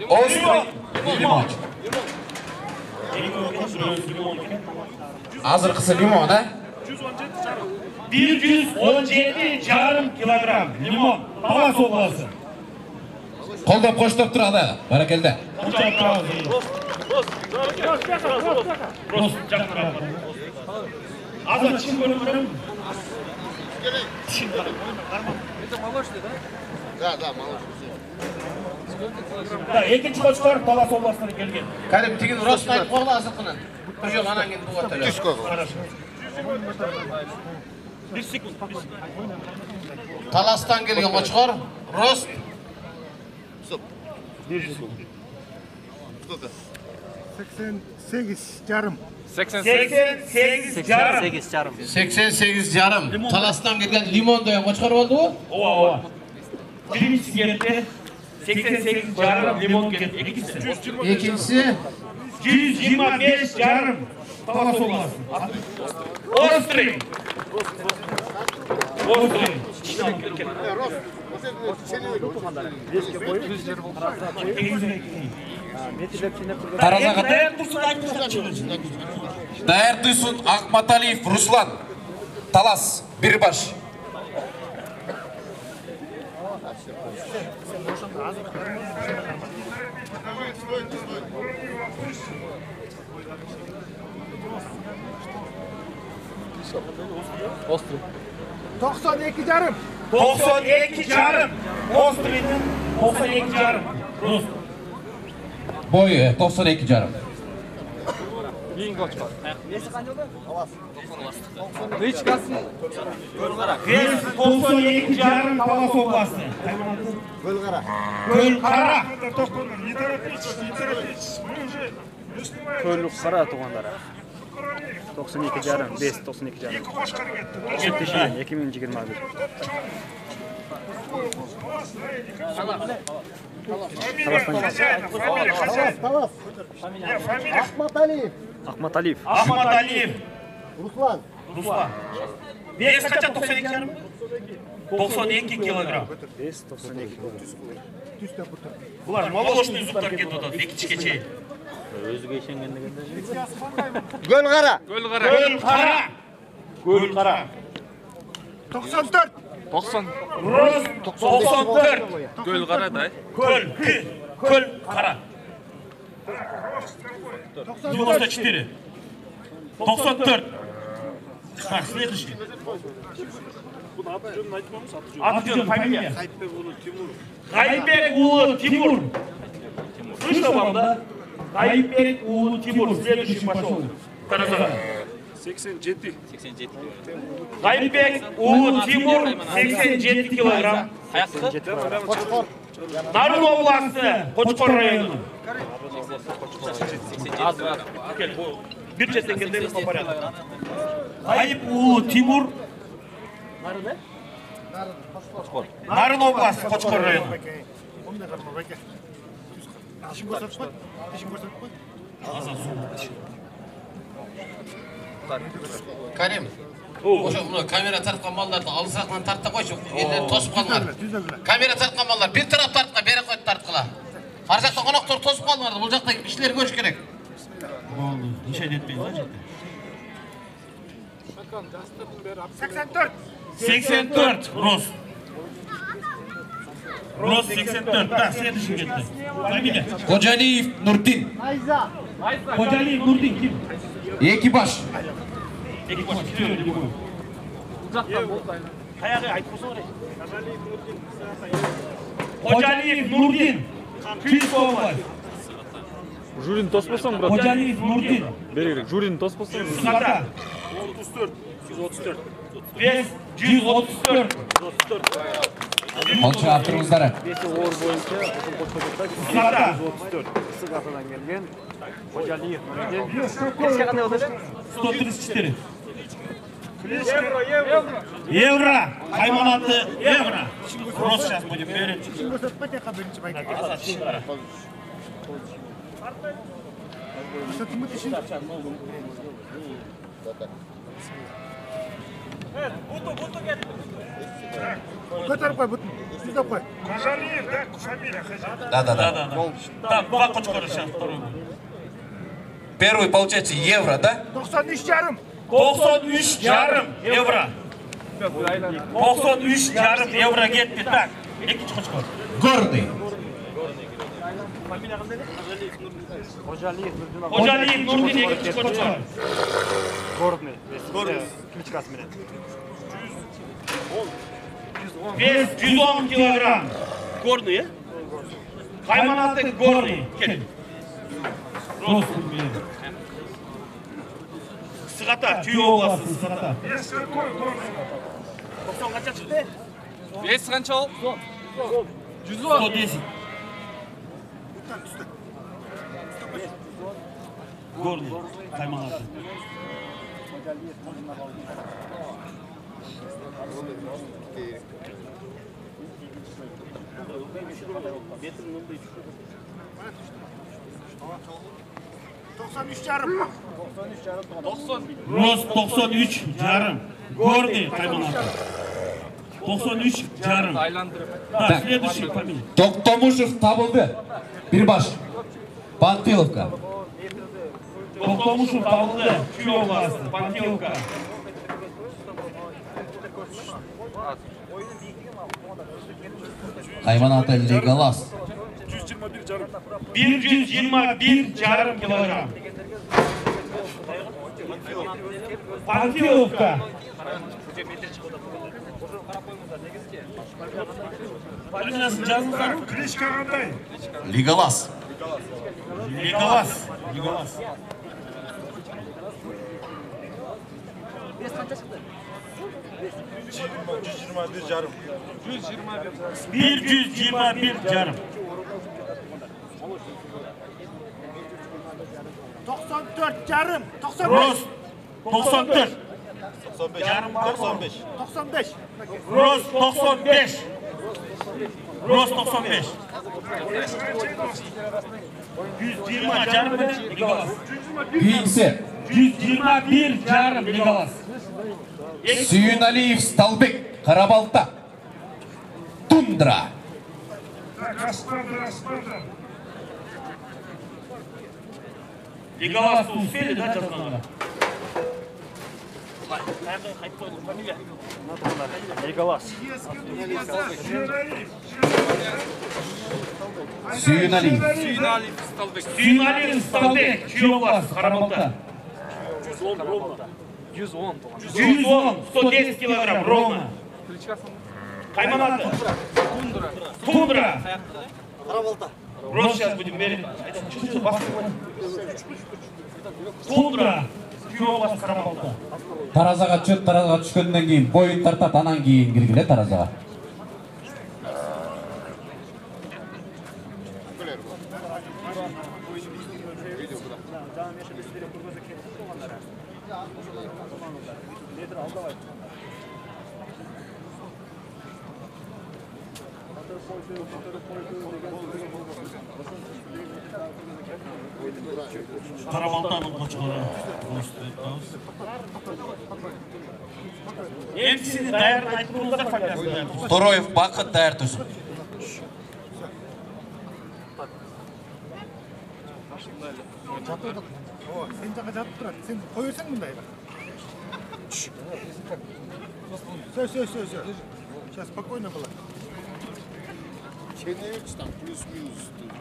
Острый лимон. Азыркысы лимон, а? 117,5 килограмм лимон. Талас обласы. Қолдап қоштап тұрады. Баракелді. Азыр чин көріп Это молочный, да? Да, молочный. Да, екінші қошқар Талас обласынан келген. Кәрім тегін росын айтып қоғыла азықынан. Бір жол анан келді бұл өтілі. Түс қоғы. 1 секунд. Таластан келген қошқар. Рост. Сколько? 88 жарым. 88 жарым. 88 жарым. Таластан келген лимон деген қошқар болды ғой? Ова. Бirincisi geldi. 88 жарым лимон geldi. Екіншісі 125 жарым. Талас обласы. Острый. Острый. таразаға Дайыр Туйсун Акматалиев Руслан. Талас Бирбаш. Острый. 92 жарым. 92 жарым. Острыйдың 92 жарым. Рус. Бойы 92 жарым. Ең қошқар. Несі қанша болды? Речкасы. Вес 92 жарым Талас обласы. Көлқара. Көлқара. Көлқара туғандары. 92 жарым, 5-92 жарым. 2021. Талас. Ахматалиев. Ахматалиев. Ахматалиев. Руслан. Вес қанша 92 жарым? 92 килограмм. 5-92. Бұлар молочный зубтар кетіп отады, екіншіге шейін. Өзіге шенгендігінде. Көлқара. Көлқара. 94. 90. Роз 94. Көлқара, да? Көлқара. 94. 94. Следующий. Аты-жөн, фамилия. Ғайыпбек ұлы Тимур. Слышно вам, да? Ғайыпбек ұлы Тимур. Следующий пошел. Таразаға. 87. Ғайыпбек ұлы Тимур. 87 килограмм. Нарын обласы, Қошқар районы. Бюджеттен келдеріңіз по порядку. Ғайып ұлы Тимур. Нарын обласы, Қошқар районы. Карим. Ошо мына камера тартқан малдарды алысырақтан тартта қойшы. Елдер тосып қалмар. Камера тартқан малдар бір тарап тартқа, бері қойып тартқыла. Ар жақта қонақтар тосып қалмар. Бұл жақта кішілер көріш керек. Болды, неше етпейді ма жетті? 84. 84, Роз. Роз 84, да, следующий кетті. Фамилия? Қожалиев Нурдин. Қожалиев Нурдин кім? Екибаш. Қожалиев Нурдин. Күйіс болмай. Журин тос болсаң, брат. Қожалиев Нурдин. Бері керек. Журин тос болсаң. Сата. 134. Қолшы артырыңыздары. Бесі ор бойынша, ұзын қошқар Сата. 134. Сық атадан келген. Қожалиев. Несі қандай өтеді? 134. Евро. Қайманаты евро. Роз сейчас будем берем. Көтеріп қой бұтын. Yüzde koy. Да. Так, два Кочкора сейчас второй. Первый получается евро, да? 93 yarım. 93 жарым евро. 93 жарым евро кетті. Так, екінші Кочкор. Гордый. Қожалиев Нұрдин екінші Кочкор. Горный. Кличкасы менен. 110 килограмм. Горный, е? Қайманаты горный. Кел. Сығата, түйе обласы Сығата. қанша шықты? 5 қанша ол? 110. Горный, Қайманаты. yarım. Рост 93 жарым. Горный, Қайманаты. 93 жарым. Так, следующий фамилия. Токтомушев табылды. Bir baş. Панфиловка. Тоқтамушев табылды. Түйе обласы, Панфиловка. Hayvanatı Legolas. 121 жарым килограмм. Панфиловка. Фамилиясын жазыңыздар. Klişka qanday? Legolas. Legolas. Legolas. 121 жарым. 121 жарым. 94 yarım. 95. Рост 94. 95. Жарым бар ма? 95. 95. Рост 95. Рост 95. 120 жарым Legolas. Kıyıksı. 121 жарым Legolas. Süyün Aliyev Stalbek. Karabalta. Tundra. Legolas успели, да, жазғанға? Legolas. Süyün Aliyev. Süyün Aliyev Stalbek. Түйе обласы, Қарабалта. 110, 110, 110 килограмм, ровно. Қайманаты. Тундра. Рост сейчас будем мерить. Тундра. Түйе обласы, Қарабалта. Таразаға чөп, таразаға түшкөндөн кийин бойын тартат, анан кийин киргиле таразаға. Қарабалтаның қочқары. Емсіне дайырын айтып тұрыңыздар фамилиясын. Тороев Бақыт даяр тұрсын. Sen jaqa жатып тұрады. Sen қойырсың мұндай. Все. Сейчас спокойно было. Çeneviç tam plus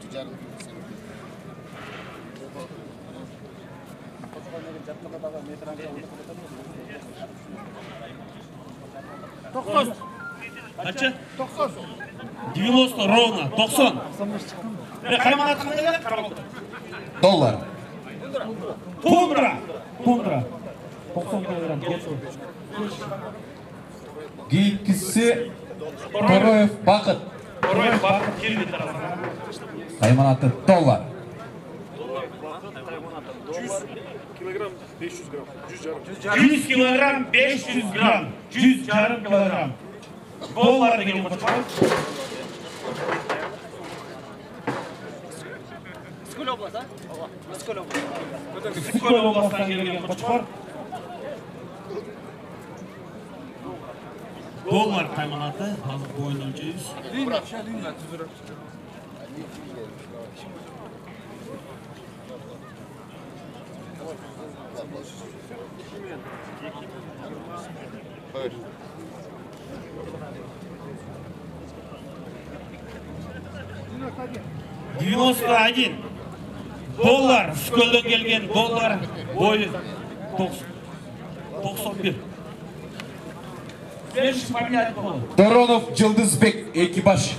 ticaret. Қанша? 90 ровно, 90. Қайманаты қандай да? Қарабалта. Доллар. Тундра. 90 килограмм. Kıyıksı Toroев Baqıt. Тороев Бақыт келді тарafına. Hayvanatı dollar. 100 килограмм 500 грамм. 100 жарым килограмм. Доллар деген қочқар. Сколь областан келген қочқар. Dollar kaymanatı. Hazır boyun ölçeğiz. Hayır. $91 dollar. Skölden gelgen dollar boyu 91. Beş familiyat kolu. Доронов Жылдызбек экипаж.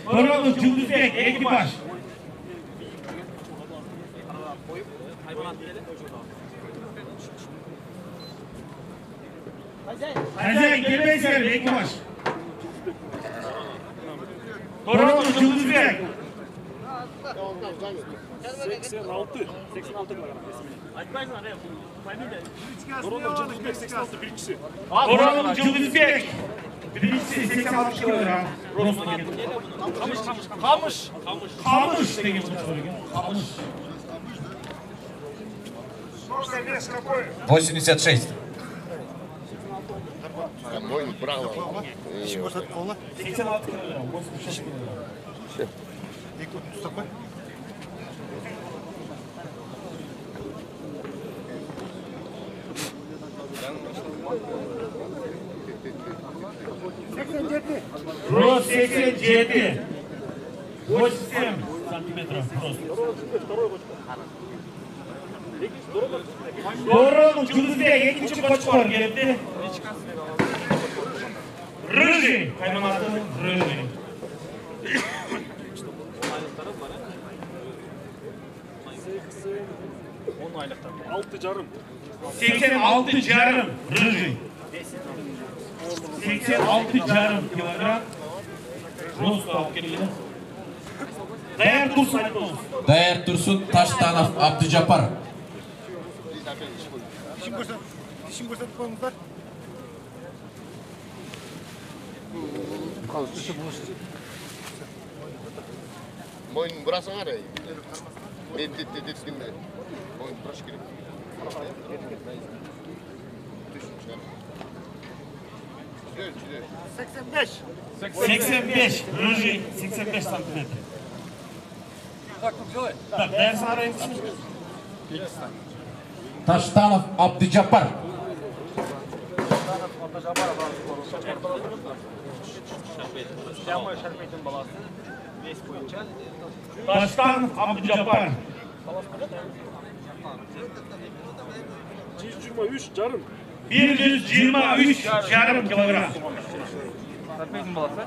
Doronov Жылдызбек ekipaj. Hacı gelmeysen ekipaj. Doronov Жылдызбек. 86 kilogram. Doronov Жылдызбek. Birincisi 86 kilogram. Kamış деген söylеген. Kamış. 86. Мойын браво. İşin ko'rsatib qo'yla. 86 kilogram. 86 kilogram. Екі бүтін ұстап қой. Рост 87. 87 сантиметров рост. Doronov Жылдызбек екінші koçkor geldi. Rıжий. Kaymanatı Rıжий. On aylıktan. 6,5. 86,5 Rıжий. 86,5 kilogram. Rost alıp geliyor. Değer Dursun Aytmaz. Даяр Турсун Таштанов Абдыжапар. İşin ko'rsatib qo'yingizlar. Мойын бұрасың арай. Мен теттімде. Мойын бұраш керек. Жүдер. 85. 85 Rıжий. 85 santimetre. Так, делай. Так, değer sana renk. Таштанов Абдыжапар. Прямой шарпейтин баласы. Весь боюнча. Taştan Abdüjapar. 123 жарым. 123,5 kilogram. Шарпейтин баласы.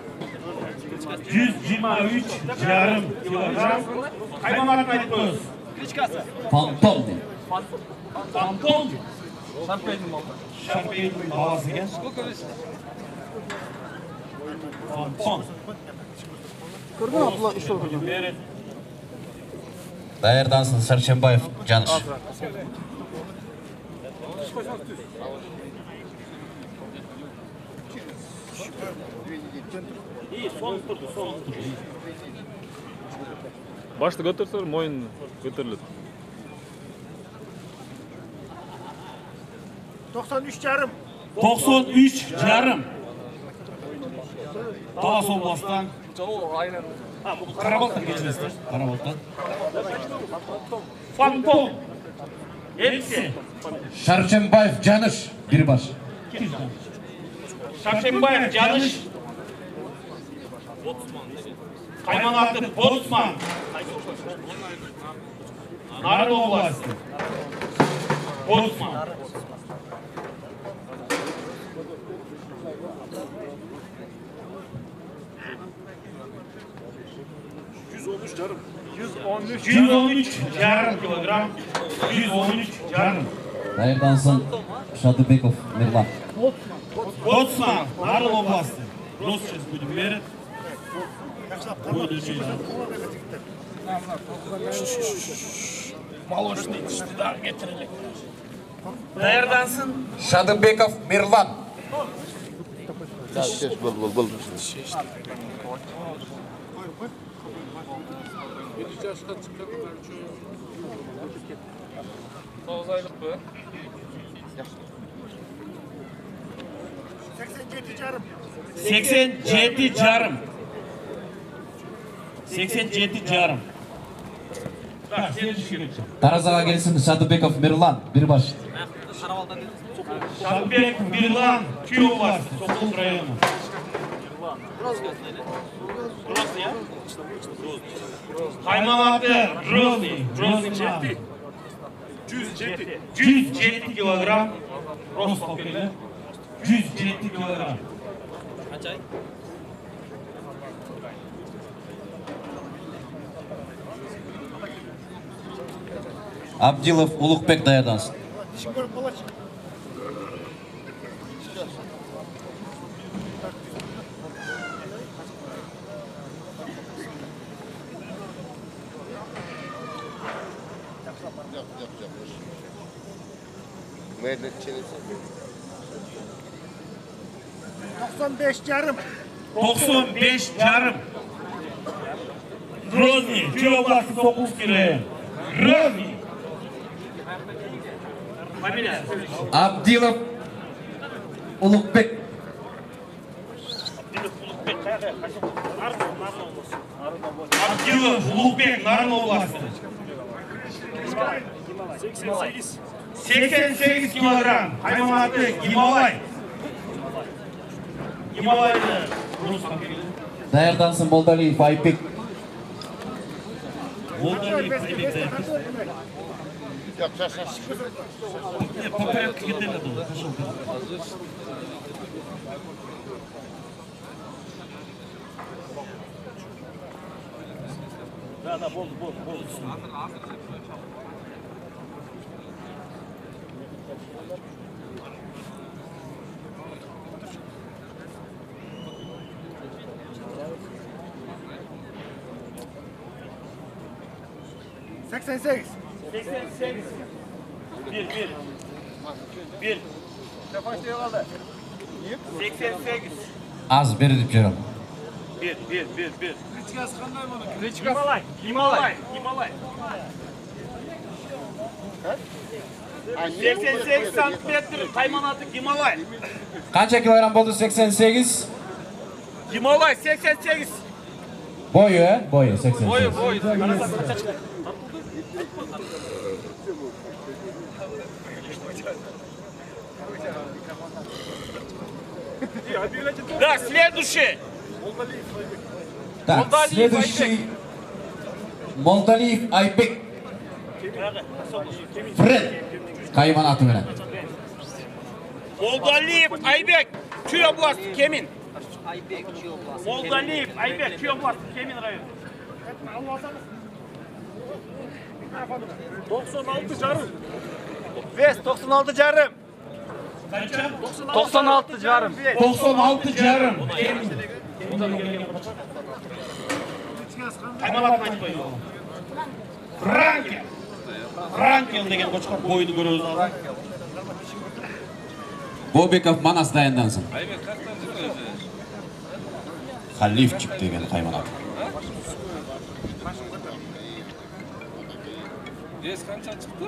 123,5 kilogram. Hayvanatını aytmıyoruz. Кличкасы. Фантом дейді. Anton. Шарпейтин баласы. Şarpey'in babası gel. Сколько весит? Anton. Beri. Даярдансын Сарченбаев Жаныш. İyi, son turdu, son turdu. Башты көтөрсөң, моюн көтөрүлөт. 93,5. 93,5. Talas Oblast'tan. Жол айынан. Karabalt'tan geçmezler. Karabalt'tan. Fantom. Hepsi. Шарченбаев Жаныш Бирбаш. Şakşembayev Canış. Kaymanatlı Botsman. Narın Oblasti. Botsman. жарым. 113,5 kilogram. 113,5. Даярдансын Шадыбеков Мирлан. Botsman. Narın Oblasti. Rus сейчас будем мерить. Yaxshilab Boyun ölçeği. Молочный тiştiler getirecek. Daярdansın. Шадыбеков Мирлан. Бұл. 7 yaşқа çıkanlar üçün 9 aylık bu. 87 yarım. 87 yarım. 87 yarım. Bak sen düşünün. Tarazaga gelsin Şadıbekov Mirlan Birbaş. Şadbek Mirlan Köyü var. Sokul rayonu. Hayvanatı Rozni. 107 kilogram. Rostokeli. 107 kilogram. Abdilov Ulukbek dayaдаnsın. Dişin görüp balaç. Yap. Merlet çenesi. 95 yarım. 95 yarım. Rozni. Kilo var 9 kilo. Rozni. Abdilov Ulukbek. Abdilov Ulukbek Narın Oblasti. 88 kilogram. Hayvanatı Gimalay. Gimalay'da. Dayadansın Moldaliyev Aypek. Yap. Seksen sekiz. 88. Bir. Defans 88. Az beri diyorum. Bir. Himalay. 88 santimetre hayvanatı Gimalay. Kaça kilogram oldu 88? Gimalay 88. Boyu he? Boyu 88. Boyu. Да, следующий. Так, следующий Moldaliyev Aypek. Fred. Kayman atı bile. Moldaliyev Aybek. Köy oblasti Kemin. Moldaliyev Aybek. Köy oblasti Kemin rayonu. 96 yarım. Vest 96 yarım. Kaça? 96 yarım. 96 yarım. Hayvanatını açmayın. Frankel. Frankel деген qo'chqor boyni ko'ramiz. Bobekov Manas dayandansın. Halifçik degan hayvan atı. Yes qancha chiqdi?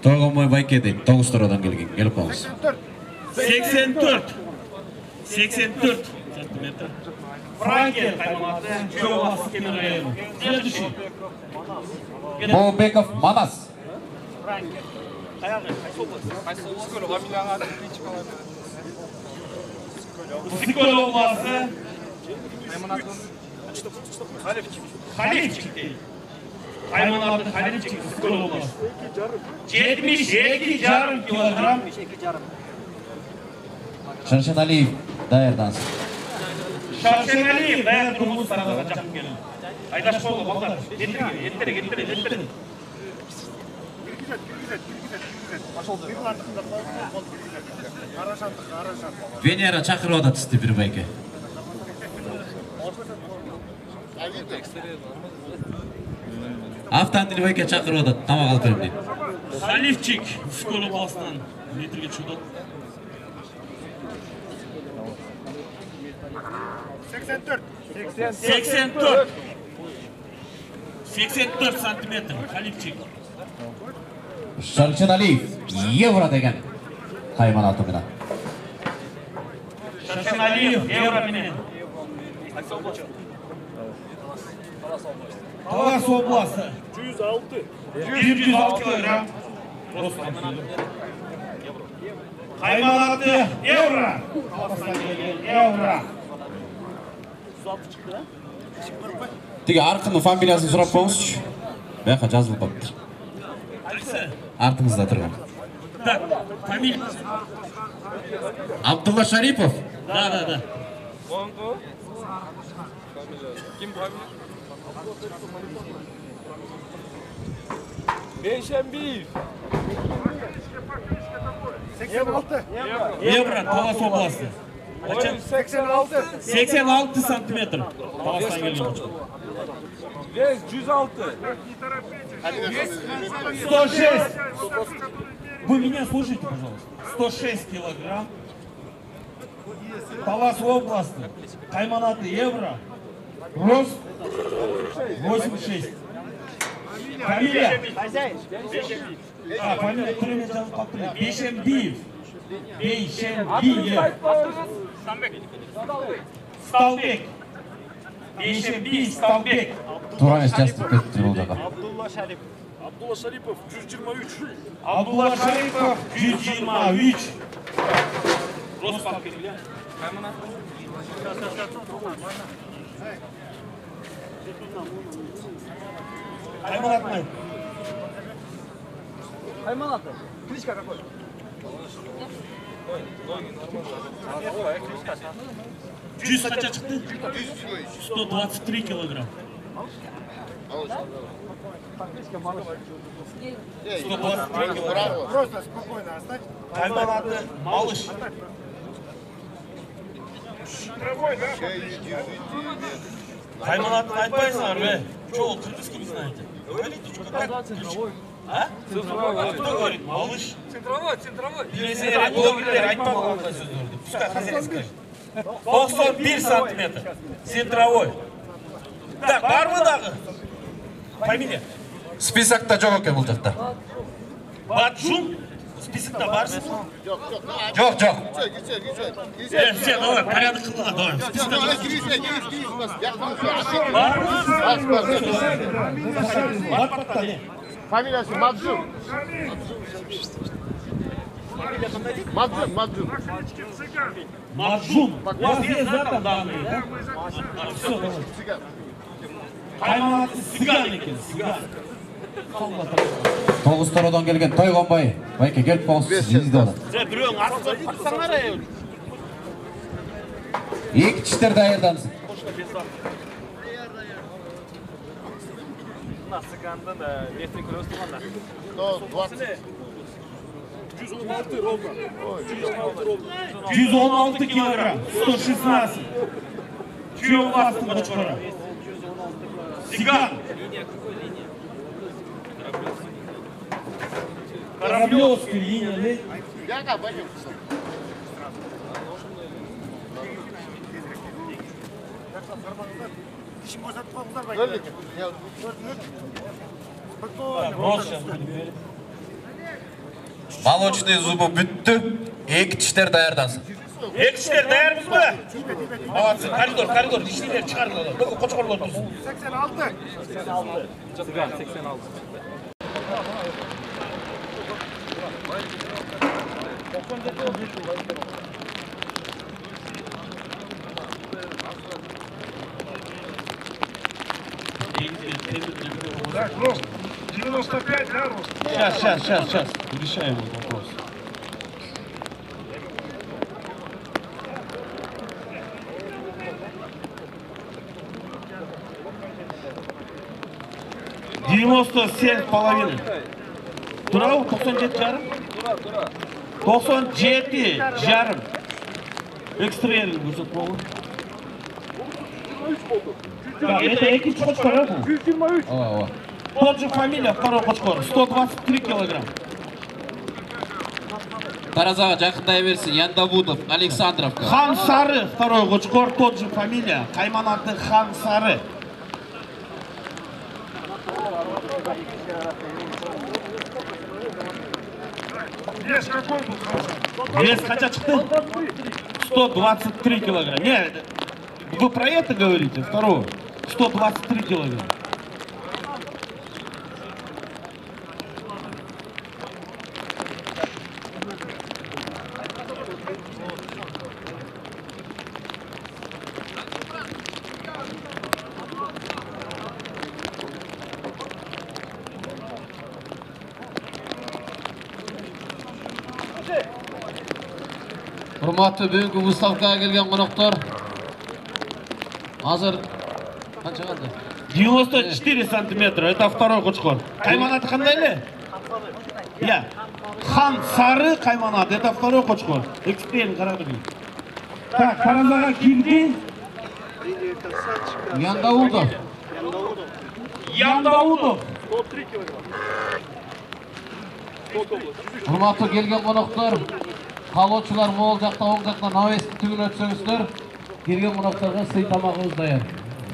To'g'imoy Baykede 9 to'radan kelgan. Kelib qolamiz. 84 santimetr. Frankel hayvanatı köy oblasti Kemin rayonu. Следующий. Bobekov Manas. Sikol oblasti. Halifçik değil. Hayvanatı Halifçik Sikol oblasti. 72 yarım kilogram. Sharshanaliyev dayandansın. Şarşenaliyev dayan durumumuz tarafa çakıp gelin. Aydaş oldu baklar. Getirin. Venera chaqirib o'tadi bir bayka. Avtomobil bayka chaqirib o'tadi. Tomoq olib kirim deydi. Halifçik Sikol oblastidan metrga tushdi. 84. 84 santimetr. Kalipçik. Sharqin Aliyev yevro degan hayvanoti bilan. Sharqin Aliyev yevro bilan. Talas oblasi. 106 kilogram. Hayvanoti yevro. Yevro. Tigi Arqinning familiyasini so'rab qo'yingizchi. Bu yoqqa yozilib qolibdi. Artimizda turgan. Так, фамилия. Abdulla Sharipov. Да. Kim familiya? Beşembiyev. 86. Евро, Талас области. 86. 86 santimetr. Talasdan kelgan. Вес 106. 106. Вы меня слушайте, пожалуйста. 106 килограмм. Талас области. Hayvanoti евро. Рост 86. Фамилия? Фамилия türeмен жазып қалыпты. Бейшембиев. Бейшембиев. Сталбек. Бейшембиев Сталбек. To'g'ri emas, jasib ketdi bu yoqqa. Abdullah Sharipov 123. Abdullah Sharipov 123. Рост папкили. Hayvanat. Hayvanatı. Klişka какой? 100 kaça çıktı? 123 kilogram. 123 kilogram. Просто спокойно оставь. Hayvanatı malış. Травой, да? Hayvanatını айтпайсыңар be. Çoğu кыргызский не знаете. Говорите, что как? А? Кто говорит? Малыш. Центровой. Bilesene, блогерлер айтпақ ондай сөздерді. Пускай хозяин скажет. 91 сантиметр. Центровой. Так, бар mı дағы? Фамилия? Списокта жоқ екен бұл жақта. Батжун? Списокта барсың? Жоқ. Все, давай, порядок қылыңа, давай. Списокта бар. Familiyası Madzum. Madzum. Маджун. У вас есть, да, там данные, да? Все, давай. Hayvanatı sigan eкен, sigan. To'g'iztorodan kelgan Toyxonboy. Bayka kelib qolsiz, izda oladi. Sen birovning aqlini tutsanglar ey. Ikki tishlar dayırdamsiz. Sıkandan da metri kilosu tuğanlar. 120. 116 ровно. 116 kilogram, 116. Tüyo bastım koçkora. Sigan. Karablevский линия. Яга, пойдем. Dişim boşaltıp kalmışlar bak. Gördük. Спокойно. Roşa. Молочный зубы бүтті. Ikki tishlar dayırdansın. Ekşiler dayarmız mı? Молодцы. Коридor. Dişliler çıkardılar. Bakın koçkorlar dursun. 86. Sıgan 86. Так, рост. 95, да, рост? Сейчас. Решаем этот вопрос. %97,5. Тура 97 жарым? 97 жарым. Экстрейлин көрсетіп болу. Это экинчи қочқар, бұл? 123. Ова. Тот же фамилия, второй қочқар. 123 килограмм. Таразаға жақындай берсін. Яндабудов, Александровка. Хан Сары, второй қочқар, тот же фамилия. Қайманаты Хан Сары. Вес какой был? Вес қанша шықты? 123 килограмм. Не, вы про это говорите? Второе. 123 килограмм. Hurmatli bugungi выставкаga kelgan qo'noqlar. Hozir qancha qoldi? 94 сантиметра. Это второй qo'chqor. Qaymonati qandayli? Ya. Хан сары qaymonat. Это второй qo'chqor. Эксперт qaradi. Так, Таразаға келді. Yandaudov. Yandaudov. Hurmatli kelgan qo'noqlar, qaluvchilar mo'l jaqda, o'ng jaqda Navesni tugul o'tsangizlar, kelgan qo'noqlarga sый tamog'imiz tayyor.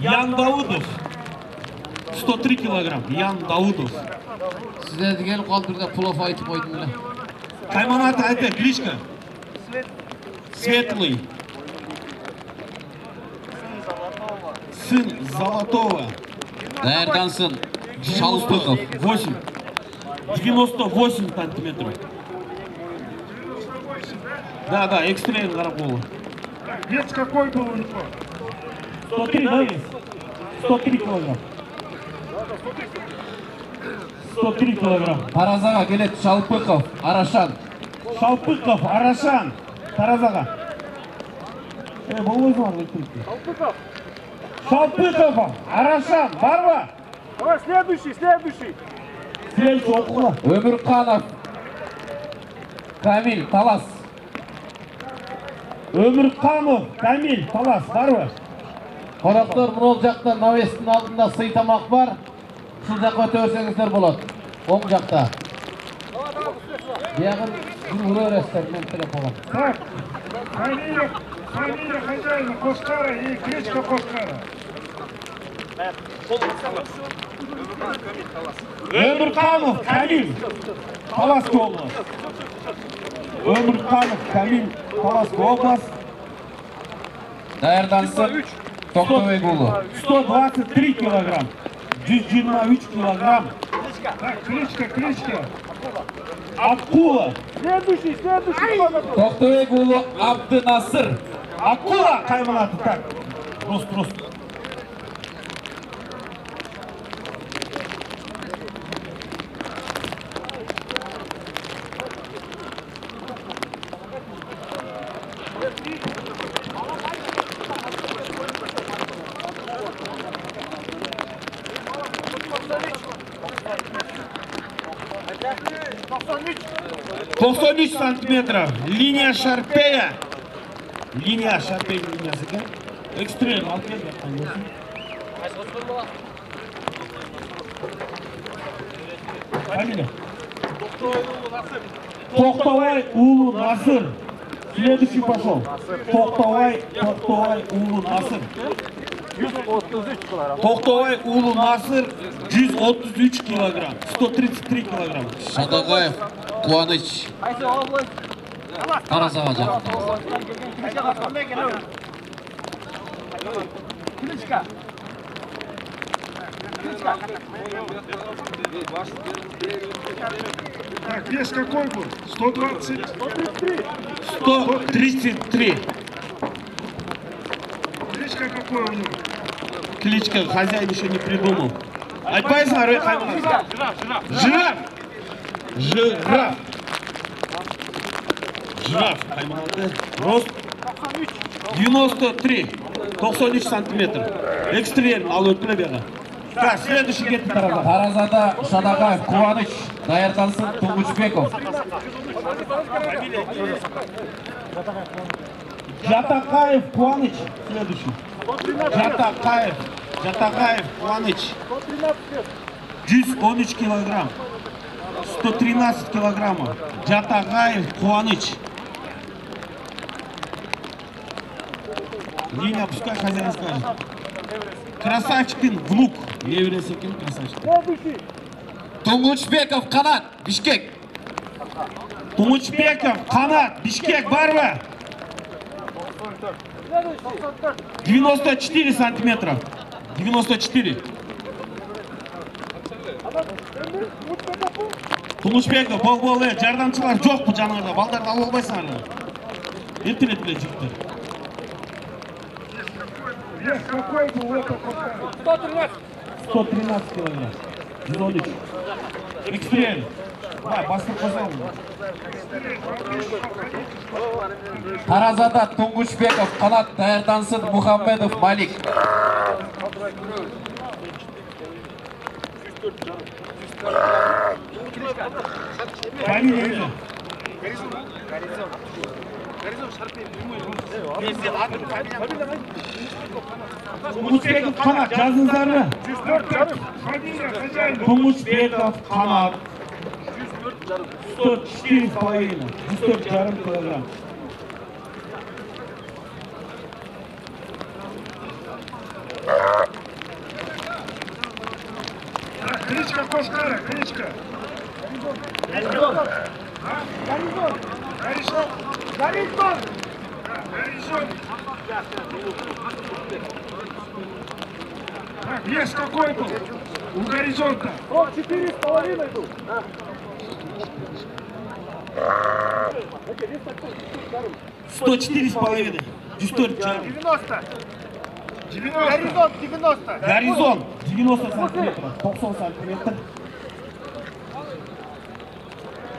Yandaudov. 103 килограмм. Yandaudov. Sizlarga kelib qoldirda pulov aytib qo'ydinglar. Qaymonati ayta, кличка. Светлый. Сын Золотого. Dayrdansin Shalpıqov. 8. 98 сантиметров. Да, экстрем Гарапова. Вес какой был у него? 103, да, вес? 103 килограмм. 103 килограмм. Tarazaga keladi Shalpıqov, Arashan. Шалпыков, Арашан. Таразаға. Бұл өзің арғы өтірікті. Шалпыков, Арашан. Бар ба? Давай, следующий. Следующий оқуға. Ömürqanov, Kamil, Talas. Өмірқанов, Камил, Талас. Бар ба? Qo'noqlar mo'l jaqda Navesning oldida sый tamoq bor. Shu jaqqa o'tavsangizlar bo'ladi. O'ng jaqda. Buyog'in uraverasizlar, men telefon. Так, фамилия хозяина Кошкара и кличка Кошкара. Өмірқанов, Камил, Таласқа облас. Өмірқанов, Камил, Таласқа облас. Dayrdansin To'xto'bekulu. 123 килограмм. 123 килограмм. Так, кличка. Акула. Следующий. To'xto'bekulu Abdunasir. Акула qaymonati. Так. Рост. $93 сантиметров. Линия Шарпея. Линия линиясы екен. Экстрем алып келіп жатқан болсын. Фамилия? Тоқтовай Улу Насыр. Следующий пошел. Тоқтовай Улу Насыр. 133 килограмм. Тоқтовай Улу Насыр 133 килограмм. 133 килограмм. Шадағаев Қуаныч. Таразаға жақын. Так, вес какой был? 120. 133. Кличка какой у него? Кличка хозяин еще не придумал. Айтпайсың арай қайман. Жираф қайманаты. Рост 93 сантиметр. Экстрем ал өткілі беға. Так, следующий кетті Тараза. Таразада Шадағаев Қуаныч. Dayrдансын Тұңғышбеков. Жатақаев Қуаныч. Следующий. Жатақаев Қуаныч. 113 килограмм. 113 килограмма. Жатақаев Қуаныч. Линия, пускай хозяин скажет. Красавчикин внук. Не еврейский красавчик. Tunguchbekov Qanat, Bishkek. Tunguchbekov Qanat, Bishkek barmi? 94 santimetrov. 94. Tunguchbekov, bol-bol, jardamchilar yo'q bu janarda. Baldarni olib olmaysanlar. Ertalab bilan chiqdi. Вес какой был у этого кота? 113 килограмм. 113. Эксперимент. Vay, bastır kazandı. Tarazada Tunguchbekov Qanat, tayyorlansin Muhammedov Malik. Familiya nima? Tunguchbekov Qanat, yazdingizlarmi? 104 Familiya хозяин. Tunguchbekov Qanat. 104,5. 104,5 kilogram. Кличка Кошкара, кличка. Гаризон. Так, вес какой был у горизонта? 4,5 был. 104,5. 104,5. 90. Горизонт 90. Горизонт 90 сантиметров. 90 сантиметров.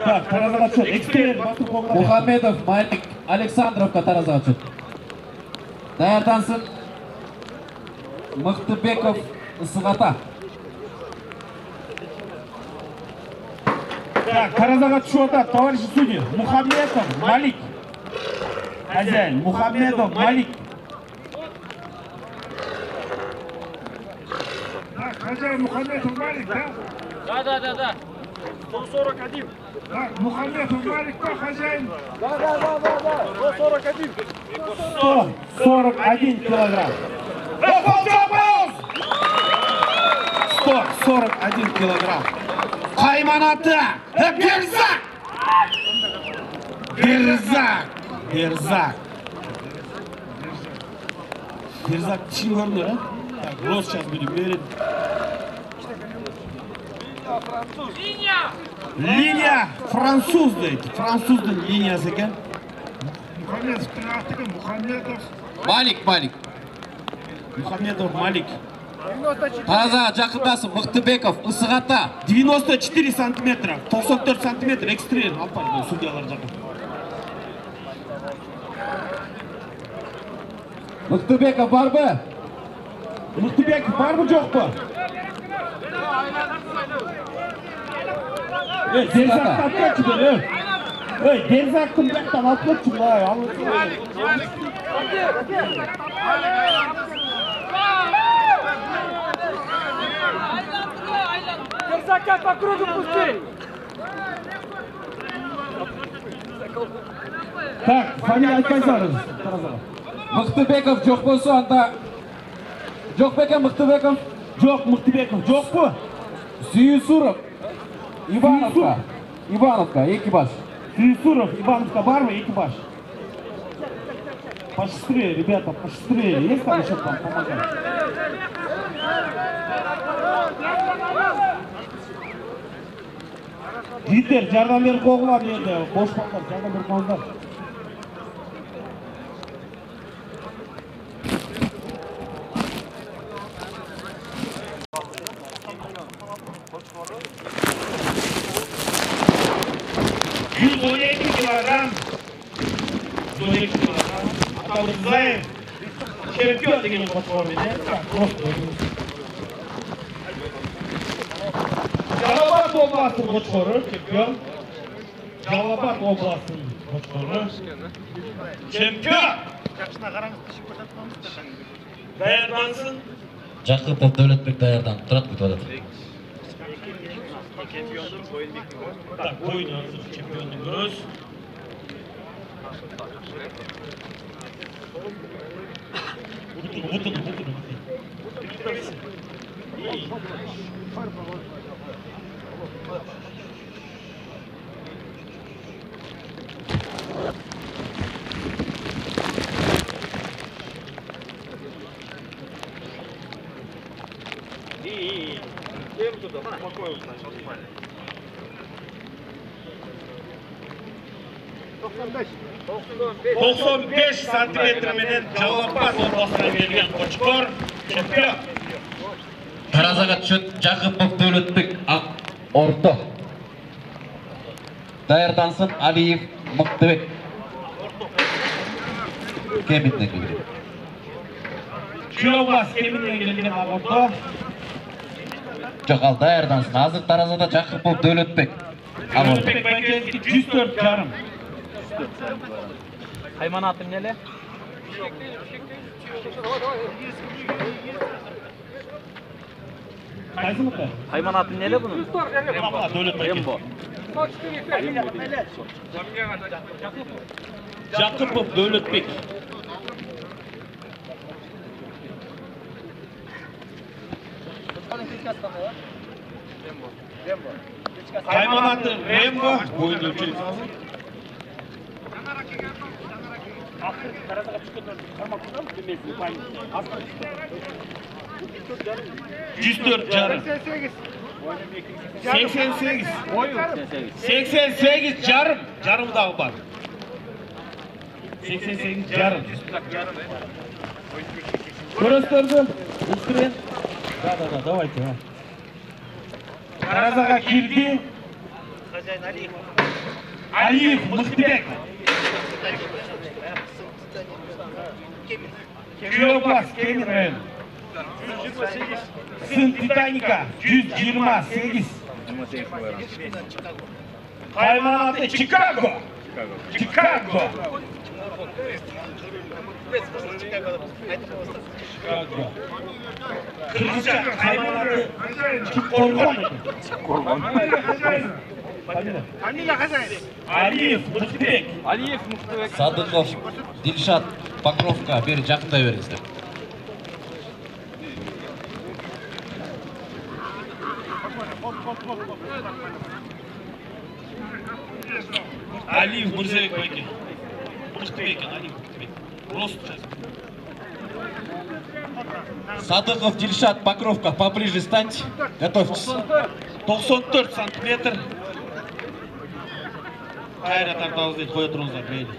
Так, tarozaga tushadi. Ekstrem bosib qo'ygan. Muhammedov Malik Aleksandrovga tarozaga tushdi. Tayyorlansin Mixtibekov Isg'ata. Так, tarozaga tushyapti, товарищи судьи. Muhammedov Malik. Хозяин, Muhammedov Malik. Так, хозяин Мухаммедов Малик, да? Да. 141. Так, Мухаммедов Малик, кто хозяин? Да. 141. 141 килограмм. 141 килограмм. Haymanatı. Berzak. Berzak tişini görünüyor ha? Tak, Rusça bileyim, verin. Liniya Fransuz deydi. Fransuz'un liniyası ekan. Мухаммедов, Тратыгин, Мухаммедов. Malik. Muhammedov Malik. Tarozaga yaqindasin Mixtibekov Isg'ata. 94 santimetre, 94 santimetre ekstrem. Alpar bu sudyalar yakın. Mixtibekov bormi? Mixtibekov bormi yo'qmi? Derzakni olib kelchi buni. Derzakni bu yoqdan olib kelchi buni. Закат по кругу пусти. Так, familiya aytmaysangiz. Mixtibekov yo'q bo'lsa, unda yo'q ekan Mixtibekov. Yo'q, Mixtibekov yo'qmi? Suyusurov Ivanovka, ekipaj. Сюйсуров, Ивановка барма, экипаж. Пошустрее, ребята, пошустрее. Есть там еще там помогать? Gitler, yardım verip koğular yerde. Boş baklar, yardım verip koğular. kilogram. 112 kilogram. Atavurzayev. Çempiyon degan platformada. Jalobat oblastinin qo'chqori, chempion. Jalobat oblastinin qo'chqori. Chempion. Yaxshina qarang, tishib ko'rsatmamiz. Tayyorlansin. Jaqipov Davlatbek tayyorlanib turadi kutadi. Так, bo'yin chempionning gross. Butun. İyi. Benim tuttu. Bana koy olsun. 95 santimetr menen Jalapaz областынан келген Қошқор чемпион. Таразаға түсет Жақыпов Дәулетбек орто. Даярдансын Алиев Мықтыбек. Кемиттен келген. Килобас кемиттен келген орто. Жоқ, ал даярдансын. Азыр таразада Жақыпов Дәулетбек. Дәулетбек Байкенский 104 жарым. Haymanatın neli? Qayсы мықты? Haymanatın neli bunun? Дәулетбек. Rembo. Жақыпов Дәулетбек. Haymanatı Rembo. Boyun ölçülük. Таразаға түскендер қармақсыздар ма? Демесін пайын. 104 жарым. 88. 88 жарым. Жарымдағы бар. 88 жарым. Көрестерді? Үстірен? Да, давайте. Таразаға келді. Алиев Мықтыбек. Килобас Кемин районы. Сын Титаника 128. Haymanatı Chicago. Kırmızı haymanatı Korban. Aliyev Mıhtыбек. Sadıkov, Dilşat, Pakrovka, beri жақында беріңіздер. Алиев Мырзабек Байкен. Мыhtыбек, Алиев Мыhtыбек. Рост сейчас. Садыков, Дильшат, Покровка, поближе станьте. Готовьтесь. 94 сантиметр. Қайрат артауыз дейді, қоя тұрыңыздар, бейді.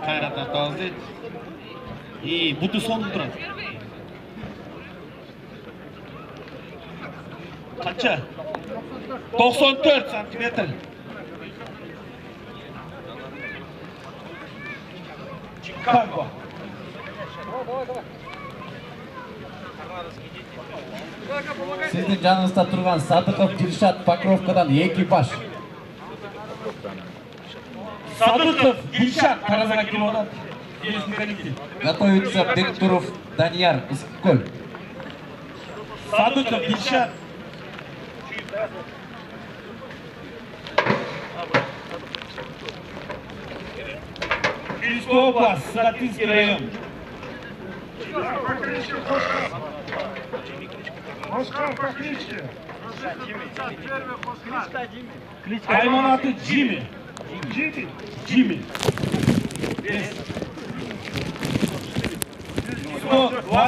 Қайрат артауыз дейді. И бұты соңды тұрады. Қанша? 94 сантиметр. Чикаго. Сіздің жаныңызда тұрған Садыков, Дильшат, Покровкадан экипаж. Садыков, Дильшат, таразаға келіп олады. Готовится Бектуров, Данияр, Исколь. Садыков, Дильшат. Киевская область, Саратинский район. Оскар по кличке. Haymanatı Jimmy. Jimmy.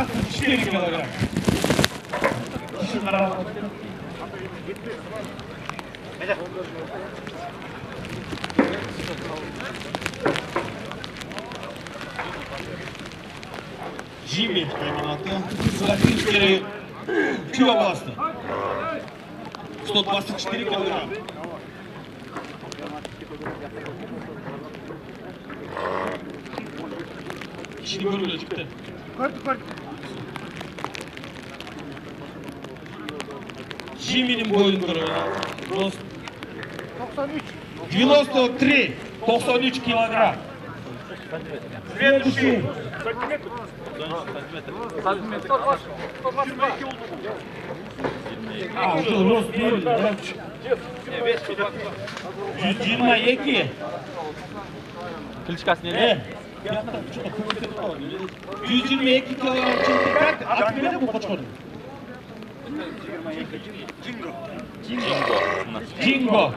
124 килограмм. Jimmy haymanatı. Саратинский район. Киев области. 124 килограмм. İşini görmüyor çıktı. Gördük. Jimmy'nin boyunu görüyor. 93. 93 килограмм. Следующий. Уже рост değil. 122. Klitschkası neli? 122 kilogram çıktı. Atmıyor mu Koçkor'un? Jingo.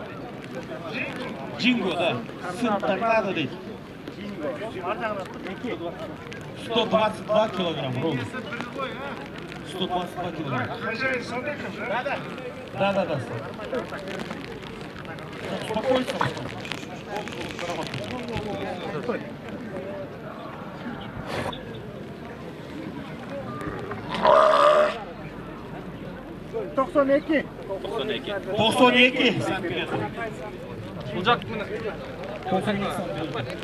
Jingo da. Сын торнадо deydi. 122 килограмм ровно. 122 килограмм. Хозяин Садыков, да? Да. Успокойся. Токсон эки. 92 santimetr. Bulacak mı? 92 santimetr.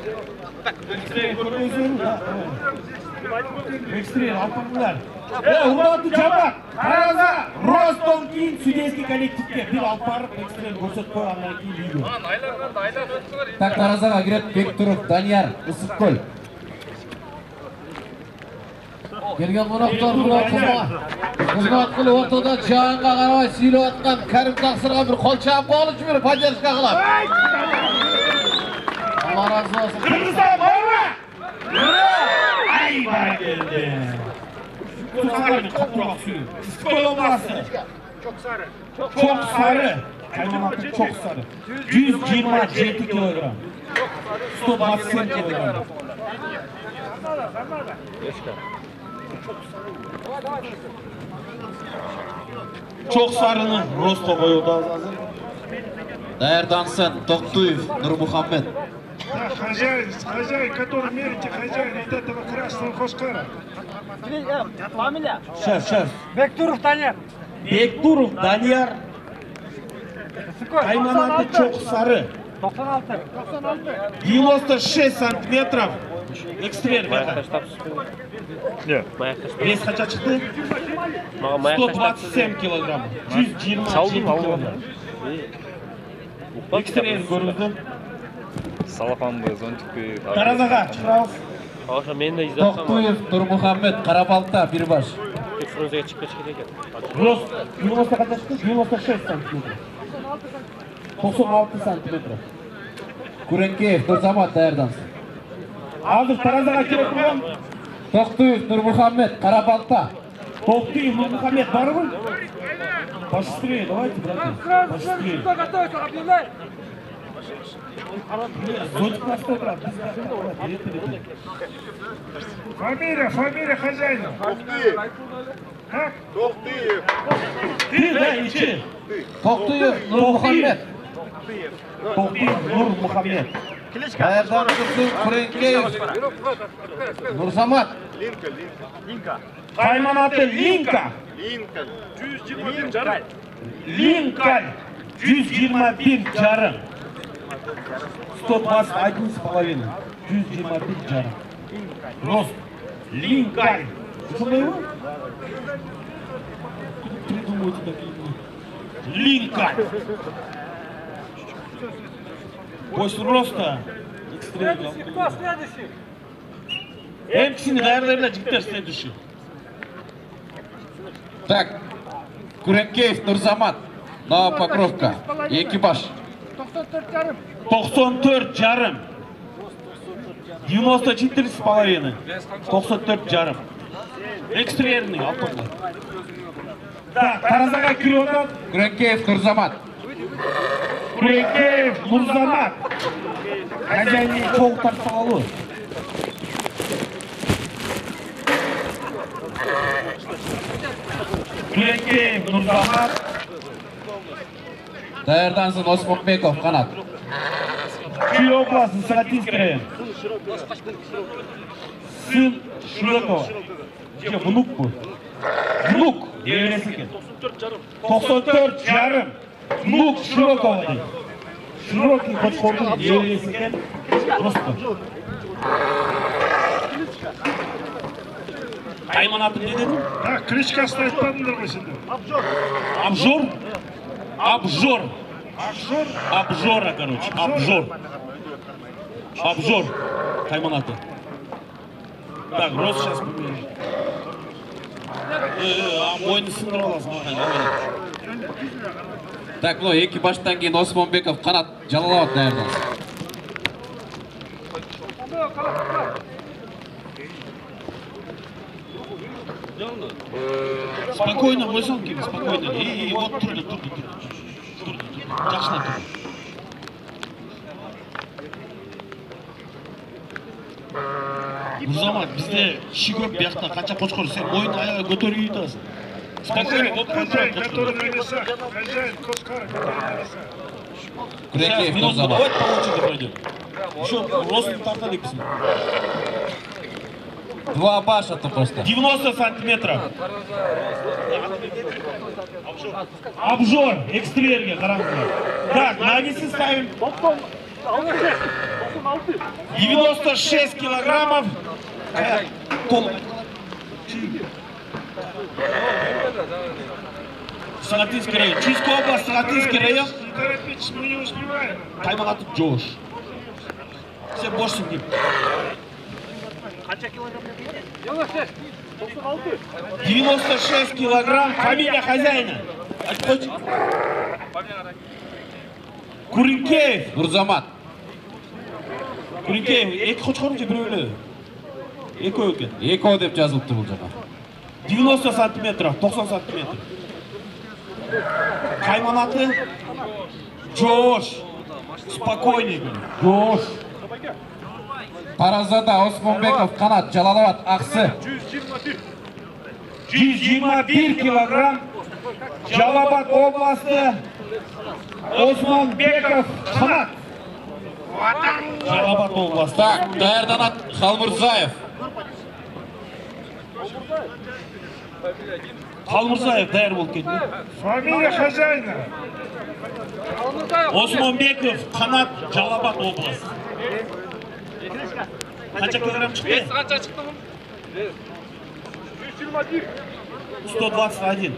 Ekstrem altınlar. Hurmatlı cemaat, Taraza, Rostom keyin Sudetskiy kollektivga bir alparib ekstrem ko'rsatib qo'ygandan keyin video. Так, Таразаға кірет Бектұров, Данияр, Ысықкөл. Kelgan qo'noqlar xizmat qilib o'rtada jonga qaramay siylayotgan Karim Taqsirga bir qo'lchab qolib bir bajarishga qilib. Alloh razı olsun. Kırmızı borma! Ay bana geldi. Kutlarını kapırak suyun. Kol olması. Çok sarı. Kaymanatı çok sarı. 127 kilogram. 127 kilogram. Çok sarının rosto koyuyordu az hazır. Даярдансın, Тоқтуев, Нурмухаммед. Хозяин, который мерите, хозяин от этого красного Хоскара. Фамилия? Şef. Бектуров Данияр. Бектуров Данияр. Kaymanatı çok sarı. 96. 96 santimetrов. Ekstrem. Вес kaça çıktı? 127 kilogram. 127 kilogram. Ekstrem görüldü. Салафан бы, зонтик бы. Таразаға çıkaralım. Тоқтуев, Нурмухаммед, Қарабалта, Бирбаш. Рост 90 kaça çıktı? 96 santimetre. 96 santimetre. Күренкеев, Нұрзамат, даярдансın. Aldık Таразаға керек болған. Тоқтуев, Нурмухаммед, Қарабалта. Тоқтуев, Нурмухаммед бар мı? Пошустрее, давайте, братья. Пошустрее. Готовится, объявляй. Зонтик настой брат. Фамилия хозяина. Как? Ты, да, içi. Тоқтуев, Нурмухаммед. Тоқтуев, Нурмухаммед. Даярдан Тұрсын, Күренкеев, Нұрзамат. Kaymanatı Linka. Lincoln 121 jarım. 121,5. 121 jarım. Рост. Lincoln. Şunday mı? Придумайте такие. Lincoln. После роста. Кто следующий? Hepsini değerlerine cidden следующий. Так, Күренкеев, Нұрзамат, Нова Покровка, Екибаш. 94 jarım. 94,5. 94 jarım. Ekstremный altında. Так, Таразаға килодан Күренкеев, Нұрзамат. Күренкеев, Нұрзамат. Хозяйный çoğuktan sağlı. Күренкеев, Нұрзамат. Даярдансın, Осмонбеков, Қанат. Күй областы, Саратинский район. Сын Широкова. Внук bu. Внук. Devresi ekan. 94 jarım. Внук Широкова deydi. Широкий Qo'chqorning devresi ekan. Просто. Kaymanatım ne dedim? Ha, klичкасын айтпадыңдар ғой сендер. Обжор? Обжор. Обжора, короче. Обжор. Кайманаты. Так, рост сейчас поменяем. Мойны сындырып аласың. Так, ну, Екибаштан кейін Осмонбеков, Қанат, Жалалабад даярдансın. Спокойно қойсаң кейін, спокойно. Вот тұрды. Жақшына тұрды. Нұрзамат, бізде ши көп бияқта қанша қошқыр, сен ойын аяға көтеріп үйітасың. Спокойно, вот Хозяин, который на весах. Хозяин, кошка, который на весах. Күрекеев Нұрзамат. Давайте по очереди пройдем. Еще ростом тартады кісін. 2 башата просто. 90 сантиметров. Обжор, экстрерге қараңыздар. Так, на весы ставим. 96 килограммов. Сагатинский район. Чистая область, Сагатинский район. Не торопитесь, мы не успеваем. Каймағаты Джош. Сен бошсың деймін. 96 килограмм. Фамилия хозяина. Куренкеев. Нұрзамат. Куренкеев. Екі қошқарым же біреулі. Екеу екен. Екеу деп жазылып тұр бұл жаңа. 90 сантиметров, 90 сантиметр. Кайманаты Джош. Спокойней. Джош. Таразада Осмонбеков Қанат, Жалалабад Ақсы. 121 килограмм. Жалалабад областы. Осмонбеков Қанат. Жалалабад областы. Так, Даярданат Халмұрзаев. Қалмұрзаев даяр болып кетті. Фамилия хозяина. Осмонбеков Қанат, Жалалабад областы. Қанша килограмм шықты? Қанша шықты бұл? 121. 121.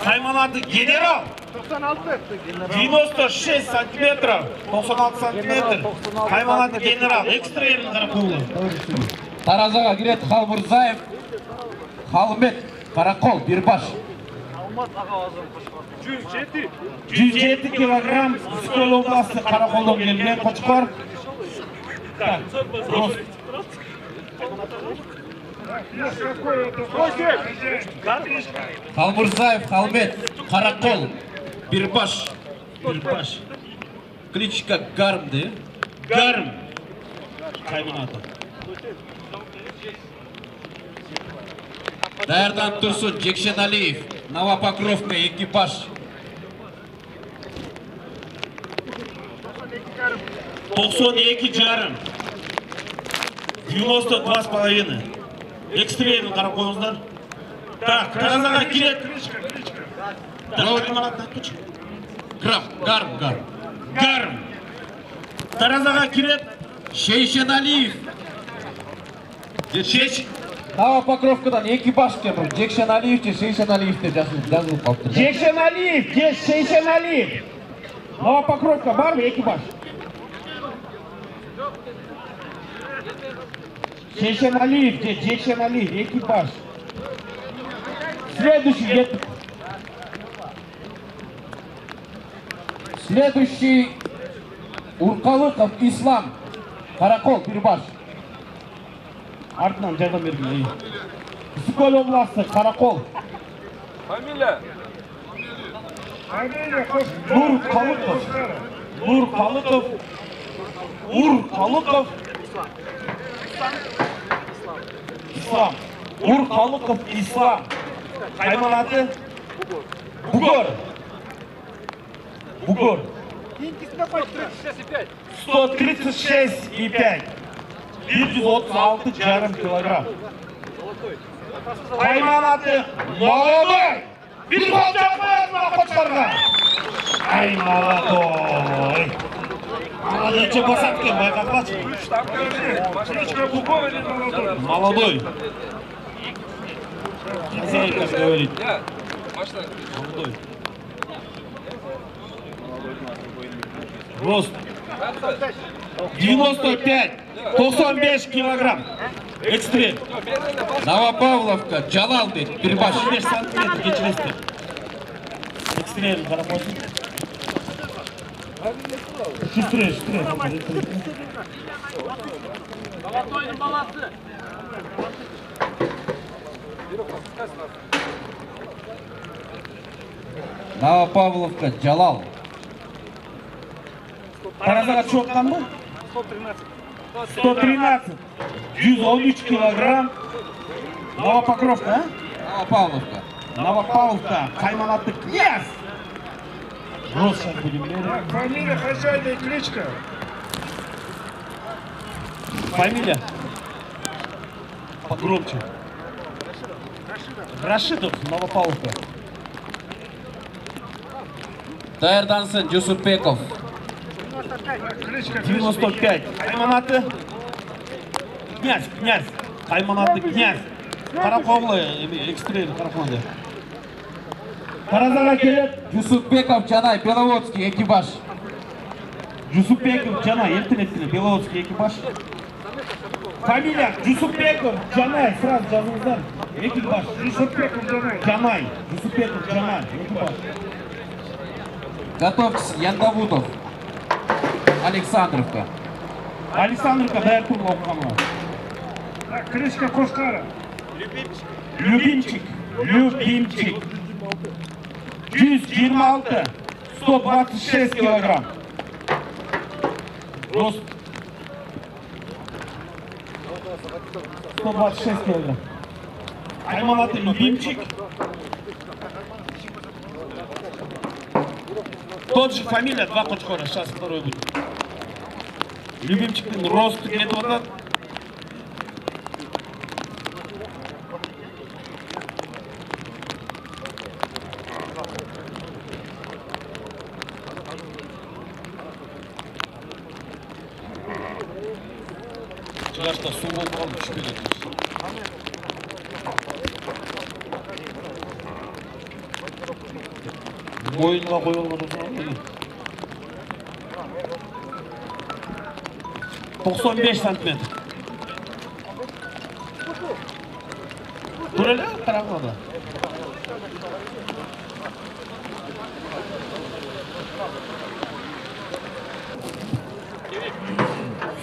Кайманаты генерал. 96 сантиметров. 96 сантиметр. Кайманаты генерал. Экстрелін қарақолы. Таразаға кірет Халмұрзаев. Халмет Қарақол, Бирбаш. 107 килограмм. Үскөл обласы Қарақолдан келген қошқар. Так, рост. Есть какой это хозяин. Халмұрзаев Халмет Қарақол, Бирбаш. Бирбаш. Кличка Гарм де. Гарм. Кайманаты. Даярдан Тұрсын Жексенәлиев, Новопокровка экипаж. 92 жарым. 92,5. Экстрелін қарап қойыңыздар. Так, таразаға келет. Гарм. Гарм. Таразаға келет. Шейшенәлиев. Новопокровкадан экипаж кемір. Жексенәлиев те Шейшенәлиев те жазылып қалыптыр. Жексенәлиев, Шейшенәлиев. Новопокровка бар ма экипаж? Шейшенәлиев, Жексенәлиев, экипаж. Следующий Урқалықов Ислам. Қарақол, Бирбаш. Артынан жардам берген. Үскөл обласы Қарақол. Фамилия? Фамилия кошка. Урқалықов. Ислам. Урқалықов Ислам. Кайманаты Бугор. 136,5. 136 жарым килограмм. Кайманаты молодой. Bir bal çarpmayın mı koçlarına? Ay молодой. Молодой басатки, байқақлач. Кличка Букова или молодой? Молодой. Хозяйка говорит. Молодой. Рост 95, 95 килограмм. Экстрем. Новопавловка, Джалалбек, Бирбаш. 95 сантиметр geçiresti. Экстрем қарапойсын. Шүстіре. Balatoy'un balası. Новопавловка, Jalal. Таразаға çoğutkan mı? 113. 113 kilogram. Новопокровка, ha? Новопавловка. Новопавловка. Kaymanatlı knyaz. Rusya bilimleri. Фамилия хозяина и кличка. Фамилия? Погромче. Рашидов, Новопавловка. Dairdansin, Jusupbekov. Кличка. 95. Kaymanatlı. Князь. Kaymanatlı knyaz. Karakovlu, ekstrem Karakovlu. Таразаға келіп. Jusupbekov, Janay, Belovodskiy, ekipaj. Jusupbekov, Janay, ertin Belovodskiy ekipaj. Фамилия Jusupbekov, Janay, сразу жазыңыздар. Ekipaj. Jusupbekov, Janay. Jusupbekov, Janay, ekipaj. Готовьтесь, Яндавутов. Александровка. Александровка, Дайртур оқығанға. Так, кличка Кошкара. Любимчик. 126, 126 килограмм. Рост 126 килограмм. Кайманатый любимчик. Тот же фамилия, 2 Кочкора, сейчас второй будет. Любимчик, рост где-то вот так. Çıkarsa su oldu aldı şüpheli etmiş. Boyunla koyulmadı o zaman iyi. 95 santimetre. Dur hele taraflarda.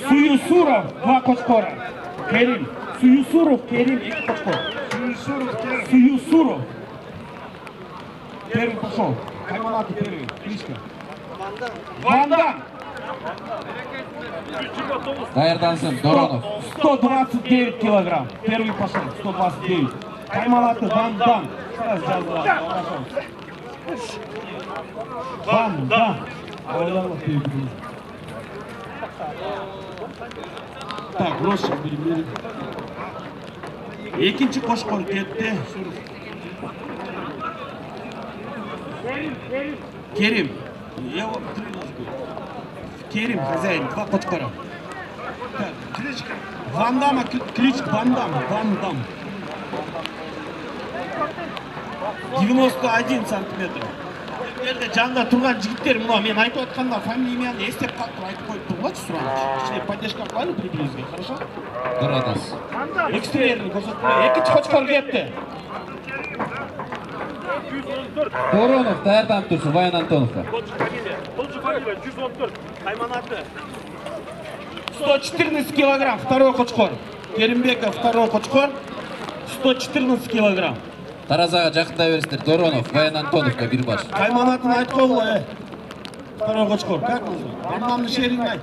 Suyusurov, 2 Кочкора. Kerim. Suyusurov, Kerim, 2 Кочкора. Suyusurov. Первый пошел. Кайманатый первый. Кличка. Вандам. Dairdansin, Doronov. 129 килограмм. Первый пошел. 129. Кайманатый Вандам. Сразу жазылады. Вандам. Ойланып берді. Так, Rusya bilimleri. İkinci Koşkor gitti. Kerim. Kerim, хозяин, 2 Кочкора. Кличка. Вандама, кличка Вандам. 91 сантиметр. Жерде жанында тұрған жігіттер, мына мен айтып отқанда фамилияны естеп қалып айтып қойып тұрғаншы сұранып. Кішкене поддержка қылайын бір-бірімізге, хорошо? Дұрыдас. Экстерьерін көрсетті. Екінші Кочкор кетті. Доронов, dairdan tursin, Vayan Antonovka. Тот же фамилия, 114. Кайманаты. 114 килограмм, 2 Кочкор. Керимбеков, 2 Кочкор. 114 килограмм. Таразаға жақындай бересіздер. Доронов, Vayan Antonovka, bir baş. Kaymanatın айтып қойғылы. 2 Кочкор, как называется? Вандамның шеріңі айт.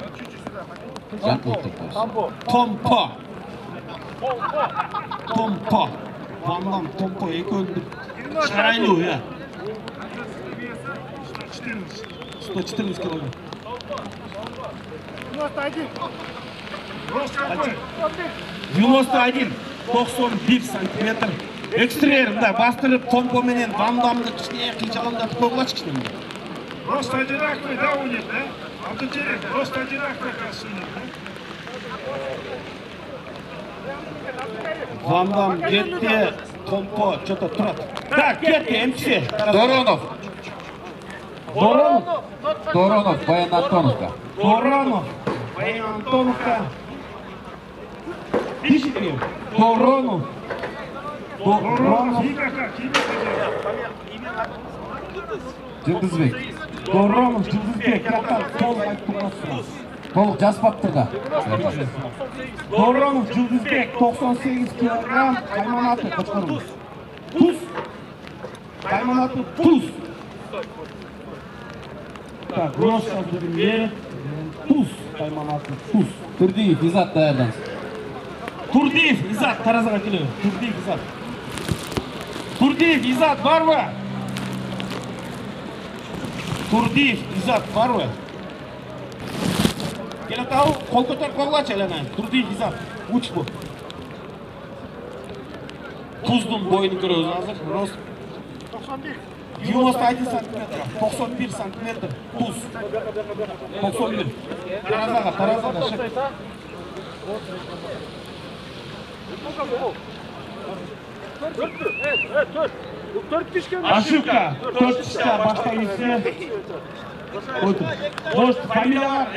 Жанқұлтық болсын. Томпо. Вандам, Томпо, екеуін шығарайлы, я. 114 килограмм. 91, 91 сантиметр. Экстерьерінде бастырып, Томпо менен Вандамды кішкене қижалындатып қойғылашы кішкене. Рост одинаковый, да, у них, да? Абдутерек, рост одинаковый, кажется, у них, да? Вандам кетті, Томпо, что-то тұрады. Так, кетті, МЧ. Доронов. Доронов, Vayan Antonovka. Доронов, Vayan Antonovka. Пишите, Доронов. Имя как? Жылдызбек. Доронов, Жылдызбек. Яқтан толық айтып тұрғансыз. Толық жазбаптыр да. Добронов Жұлдызбек 98 килограмм, Кайманаты Қошқарымыз. Туз. Кайманаты туз. Так, Грошка бүгінге туз. Кайманаты туз. Турдиев Изат даярдансыз. Турдиев Изат таразаға келеді. Турдиев Изат. Турдиев Изат бар ба? Турдиев Изат бар ба? Келет ау, қол көтер қоғлач әләнән. Турдиев Изат. Уч бұл. Туздың бойын көріңіз азыр. Рост 91 сантиметр. 91 сантиметр. Туз. 91. Таразаға шық. Ошибка. 4 пішка баштайысы. Может, фамилиялар,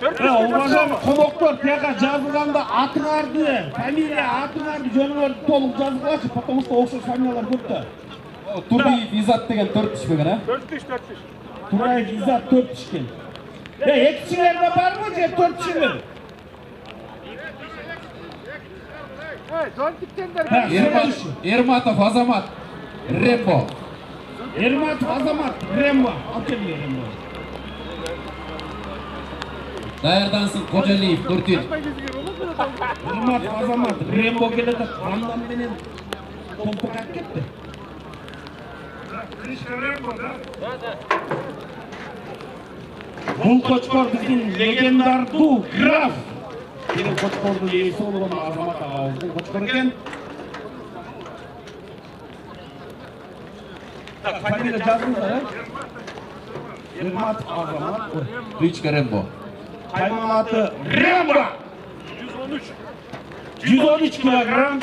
уважаемый қонақтар, тияға жазылғанда атыңарды, фамилия атыңарды, жөніңерді толық жазылғашы, потому что оқшаш фамилиялар көпті. Турдиев Изат деген 4 пішпеген, а? 4 Тураев Изат 4 пішкен. Екіншілерде бар ма, 4 пішкен? Ерматов Азамат Рембо. Ерматов Азамат Рембо. Ал келме Рембо. Даярдансын Қожалиев Нұртин. Ерматов Азамат Рембо келеді. Рамдан менен толпық ақ кетті. Бұл қочқор біздің легендарду граф. Деген қочқордың есі олығын Азамат ағауыздың қочқор екен. Фамилия жазыңыздар, ә? Ерматов Азамат. Кличка Рембо. Кайманаты Рембо. 113 килограмм.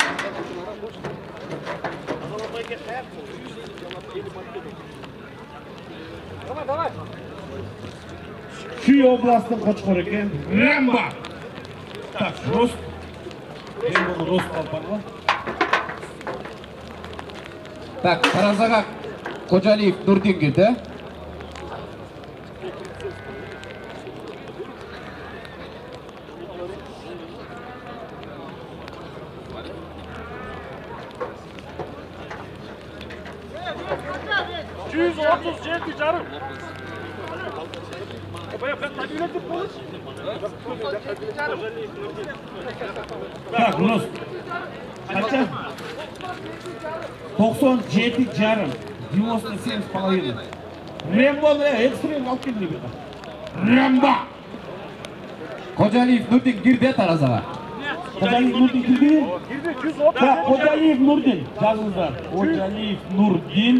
Шүй областың қочқор екен. Рембо. Так, рост. Рембоның рост алпар ғой. Так, таразаға Қожалиев Нұртин келді. Так, рост. Қанша? 97 жарым. 97,5. Рембоны экстрем алып келді бета. Рембо! Қожалиев Нұртин кірді таразаға. Қожалиев Нұрдин кірді? Так, Қожалиев Нұрдин. Жазыңыздар. Қожалиев Нұрдин.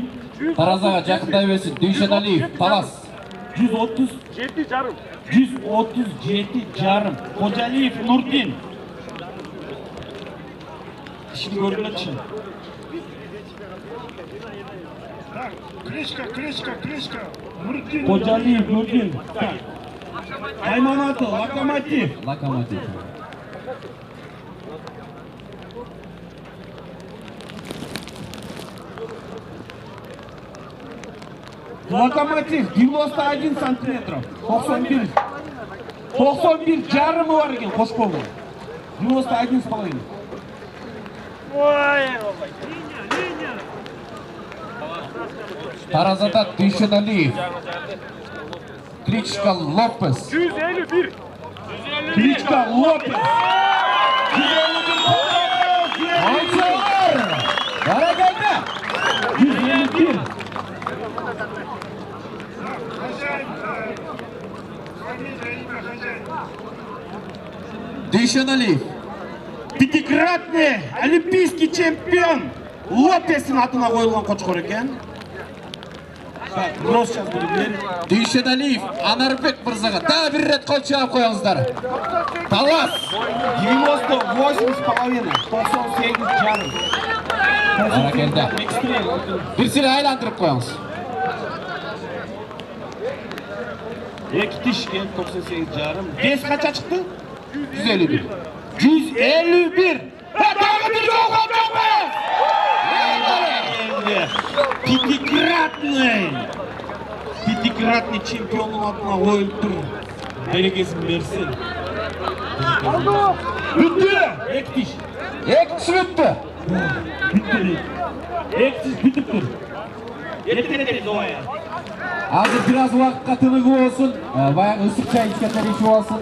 Таразаға жақындай берсін. Дүйшеналиев Талас. 137 жарым. 137 жарым. Қожалиев Нұрдин. Şimdi görünür için. Кличка. Қожалиев Нұрдин. Кайманаты, Локомотив. Локомотив. Локомотив 91 сантиметров. 91. 91 жарымы бар екен қошқолы. 91,5. Таразада Дүйшеналиев. Кличка Лопес. 151. Кличка Лопес. 151. Ayçalar! Bana geldi. 151. Дүйшеналиев. Пятикратный олимпийский чемпион Лопестің атына қойылған қочқор екен. Так, рост сейчас будет беріп. Дүйшеналиев Анарбек мырзаға тағы бір рет қол шығарып қойыңыздар. Талас. 98,5. 98 жарым. Бара келді. Bir sile айландырып қойыңыз. Екі тишкен 98 жарым. 5 қанша шықты? 151. 151. Тағы бір жоғал жоғы! Пятикратный чемпионның атына қойылып тұр. berekesini bersin. Bitti. Ektiş. Ekisi bitti. Bitti. Ektiş bitip dur. Yeter doğaya. Hazır biraz vaqtqa tiniqib olsun. Bayağı ısık çay içketleri içip olsun.